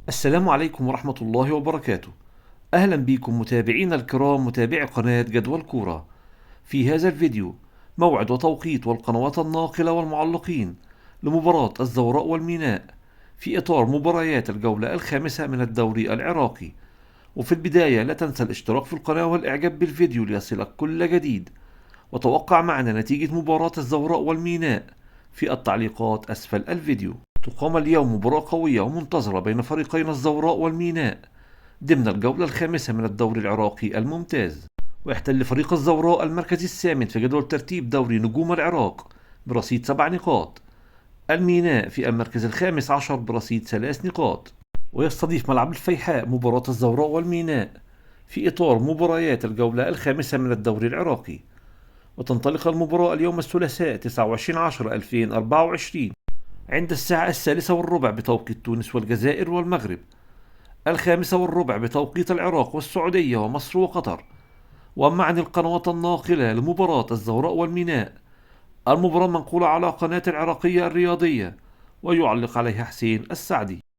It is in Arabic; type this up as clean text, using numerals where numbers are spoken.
السلام عليكم ورحمة الله وبركاته. أهلا بكم متابعينا الكرام، متابعي قناة جدول كورة. في هذا الفيديو موعد وتوقيت والقنوات الناقلة والمعلقين لمباراة الزوراء والميناء في إطار مباريات الجولة الخامسة من الدوري العراقي. وفي البداية لا تنسى الاشتراك في القناة والإعجاب بالفيديو ليصلك كل جديد، وتوقع معنا نتيجة مباراة الزوراء والميناء في التعليقات أسفل الفيديو. تقام اليوم مباراة قوية ومنتظرة بين فريقين الزوراء والميناء ضمن الجولة الخامسة من الدوري العراقي الممتاز. ويحتل فريق الزوراء المركز الثامن في جدول ترتيب دوري نجوم العراق برصيد 7 نقاط. الميناء في المركز الخامس عشر برصيد 3 نقاط. ويستضيف ملعب الفيحاء مباراة الزوراء والميناء في إطار مباريات الجولة الخامسة من الدوري العراقي. وتنطلق المباراة اليوم الثلاثاء 29/10/2024 عند الساعة 1:15 بتوقيت تونس والجزائر والمغرب، 5:15 بتوقيت العراق والسعودية ومصر وقطر. وأما عن القنوات الناقلة لمباراة الزوراء والميناء، المباراة منقولة على قناة العراقية الرياضية، ويعلق عليها حسين السعدي.